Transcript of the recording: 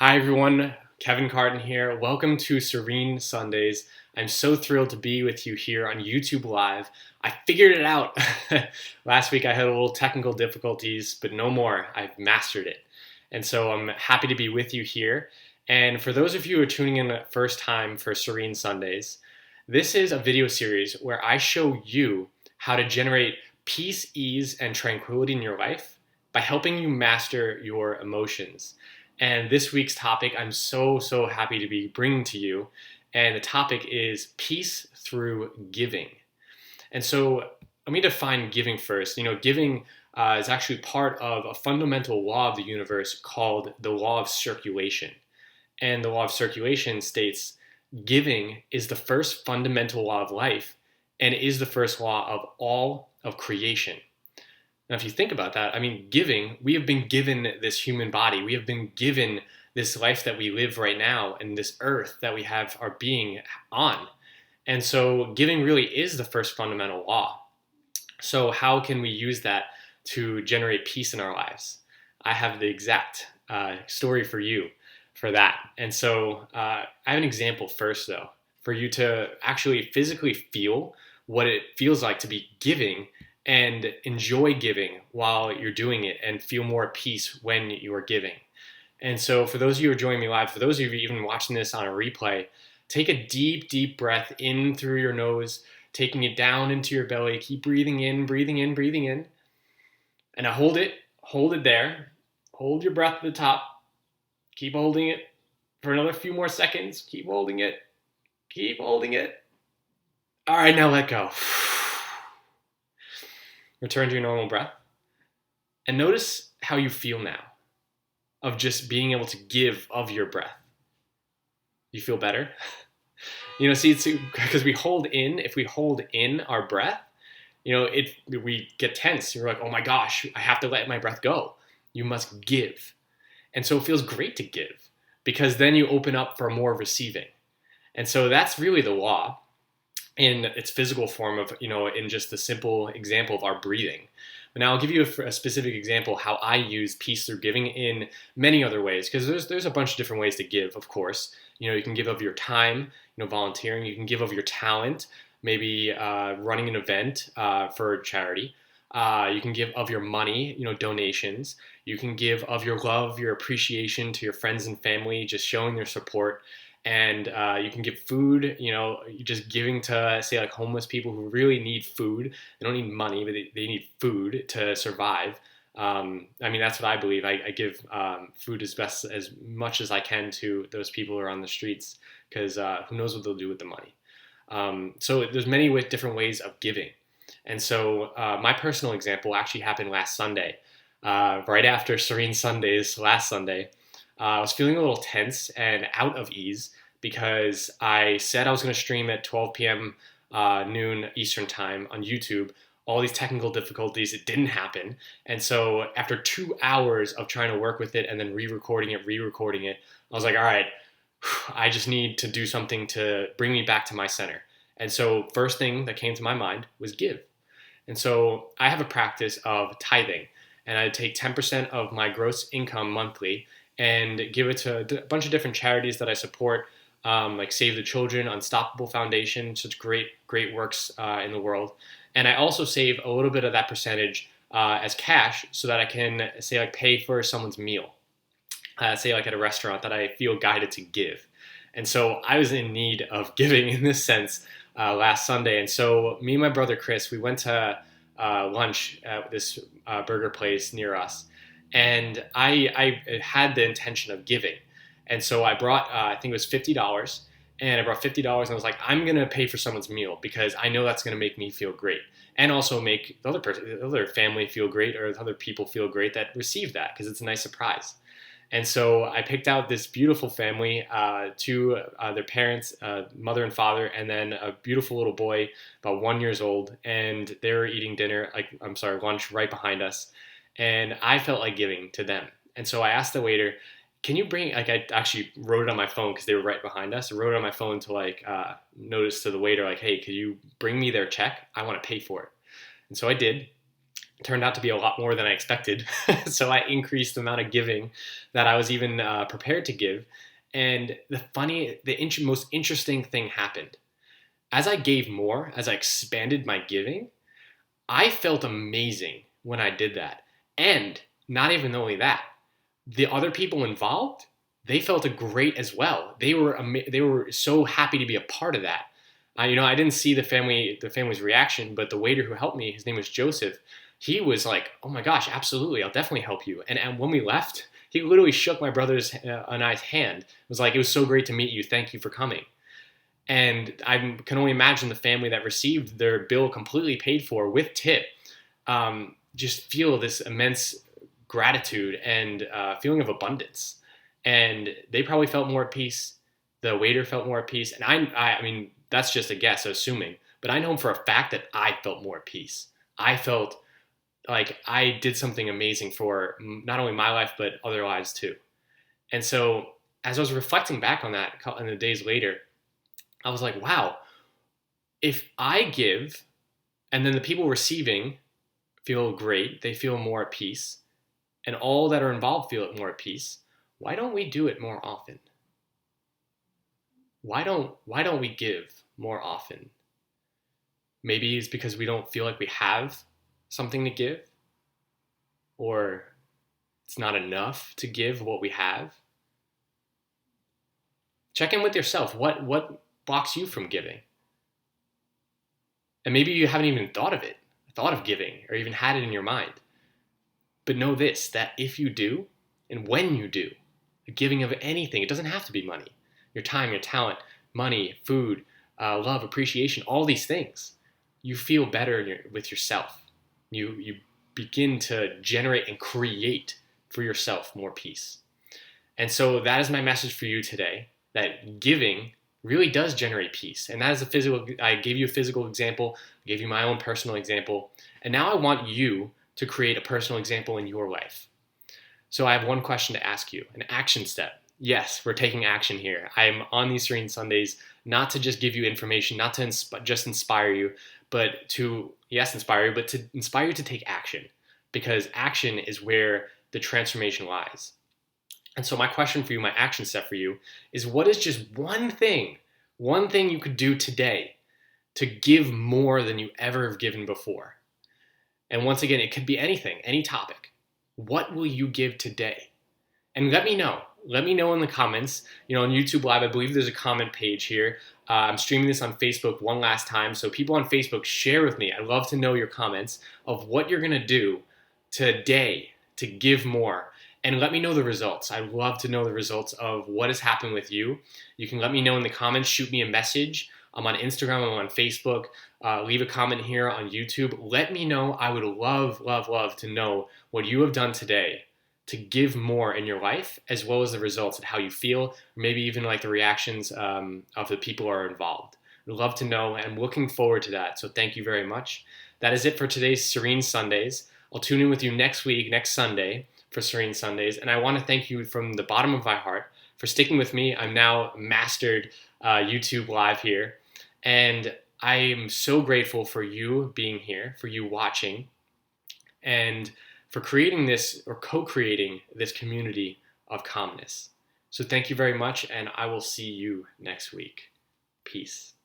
Hi everyone, Kevin Carden here. Welcome to Serene Sundays. I'm so thrilled to be with you here on YouTube Live. I figured it out. Last week I had a little technical difficulties, but no more. I've mastered it. And so I'm happy to be with you here. And for those of you who are tuning in the first time for Serene Sundays, this is a video series where I show you how to generate peace, ease, and tranquility in your life by helping you master your emotions. And this week's topic, I'm so happy to be bringing to you. And the topic is peace through giving. And so let me define giving first. Giving is actually part of a fundamental law of the universe called the law of circulation. And the law of circulation states giving is the first fundamental law of life and is the first law of all of creation. Now, if you think about that, giving, we have been given this human body. We have been given this life that we live right now and this earth that we have our being on. And so giving really is the first fundamental law. So how can we use that to generate peace in our lives? I have the exact story for you for that. And so I have an example first, though, for you to actually physically feel what it feels like to be giving and enjoy giving while you're doing it and feel more peace when you are giving. And so for those of you who are joining me live, for those of you even watching this on a replay, take a deep breath in through your nose, taking it down into your belly. Keep breathing in, breathing in, breathing in. And now hold it there. Hold your breath at the top. Keep holding it for another few more seconds. Keep holding it. Keep holding it. All right, now let go. Return to your normal breath. And notice how you feel now of just being able to give of your breath. You feel better? See, it's because we hold in, if we hold in our breath, we get tense. You're like, oh my gosh, I have to let my breath go. You must give. And so it feels great to give because then you open up for more receiving. And so that's really the law in its physical form of, in just the simple example of our breathing. But now I'll give you a specific example how I use peace through giving in many other ways, because there's a bunch of different ways to give, of course. You can give of your time, volunteering. You can give of your talent, maybe running an event for charity. You can give of your money, donations. You can give of your love, your appreciation to your friends and family, just showing their support. And you can give food, just giving to, say, like homeless people who really need food. They don't need money, but they need food to survive. That's what I believe. I give food as much as I can to those people who are on the streets, because who knows what they'll do with the money. So there's many different ways of giving. And so my personal example actually happened last Sunday, right after Serene Sundays last Sunday. I was feeling a little tense and out of ease because I said I was going to stream at 12 p.m. Noon Eastern time on YouTube. All these technical difficulties, it didn't happen. And so after 2 hours of trying to work with it and then re-recording it, I was like, all right, I just need to do something to bring me back to my center. And so first thing that came to my mind was give. And so I have a practice of tithing, and I take 10% of my gross income monthly and give it to a bunch of different charities that I support, like Save the Children, Unstoppable Foundation, such great works in the world. And I also save a little bit of that percentage as cash so that I can, say, like pay for someone's meal, say like at a restaurant that I feel guided to give. And so I was in need of giving in this sense last Sunday. And so me and my brother Chris, we went to lunch at this burger place near us. And I had the intention of giving. And so I brought, I think it was $50. And I brought $50 and I was like, I'm going to pay for someone's meal because I know that's going to make me feel great. And also make the other family feel great, or other people feel great that receive that, because it's a nice surprise. And so I picked out this beautiful family, their parents, mother and father, and then a beautiful little boy, about 1 year old. And they were eating lunch right behind us. And I felt like giving to them. And so I asked the waiter, can you bring, I actually wrote it on my phone because they were right behind us. I wrote it on my phone to notice to the waiter, hey, could you bring me their check? I want to pay for it. And so I did. turned out to be a lot more than I expected. So I increased the amount of giving that I was even prepared to give. And the most interesting thing happened. As I gave more, as I expanded my giving, I felt amazing when I did that. And not even only that, the other people involved, they felt great as well. They were so happy to be a part of that. I didn't see the family's reaction, but the waiter who helped me, his name was Joseph. He was like, "Oh my gosh, absolutely, I'll definitely help you." And when we left, he literally shook my brother's and I's hand. It was like, "It was so great to meet you. Thank you for coming." And I can only imagine the family that received their bill completely paid for with tip, just feel this immense gratitude and feeling of abundance. And they probably felt more at peace. The waiter felt more at peace. And I mean, that's just a guess, assuming. But I know for a fact that I felt more at peace. I felt like I did something amazing for not only my life, but other lives too. And so as I was reflecting back on that in the days later, I was like, wow, if I give and then the people receiving feel great, they feel more at peace, and all that are involved feel more at peace, why don't we do it more often? Why don't we give more often? Maybe it's because we don't feel like we have something to give, or it's not enough to give what we have. Check in with yourself. What blocks you from giving? And maybe you haven't even thought of giving, or even had it in your mind. But know this, that if you do, and when you do, the giving of anything, it doesn't have to be money, your time, your talent, money, food, love, appreciation, all these things, you feel better with yourself. You begin to generate and create for yourself more peace. And so that is my message for you today, that giving really does generate peace. And that is I gave you a physical example, I gave you my own personal example, and now I want you to create a personal example in your life. So I have one question to ask you, an action step. Yes, we're taking action here. I'm on these Serene Sundays not to just give you information, not to just inspire you, but to, yes, inspire you, but to inspire you to take action, because action is where the transformation lies. And so my question for you, my action step for you, is what is just one thing you could do today to give more than you ever have given before? And once again, it could be anything, any topic. What will you give today? And let me know. Let me know in the comments. On YouTube Live, I believe there's a comment page here. I'm streaming this on Facebook one last time. So people on Facebook, share with me. I'd love to know your comments of what you're going to do today to give more. And let me know the results. I'd love to know the results of what has happened with you. You can let me know in the comments. Shoot me a message. I'm on Instagram. I'm on Facebook. Leave a comment here on YouTube. Let me know. I would love, love, love to know what you have done today to give more in your life, as well as the results and how you feel, or maybe even like the reactions of the people who are involved. I'd love to know, and I'm looking forward to that. So thank you very much. That is it for today's Serene Sundays. I'll tune in with you next week, next Sunday, for Serene Sundays. And I want to thank you from the bottom of my heart for sticking with me. I'm now mastered YouTube Live here. And I am so grateful for you being here, for you watching, and for creating this, or co-creating this community of calmness. So thank you very much, and I will see you next week. Peace.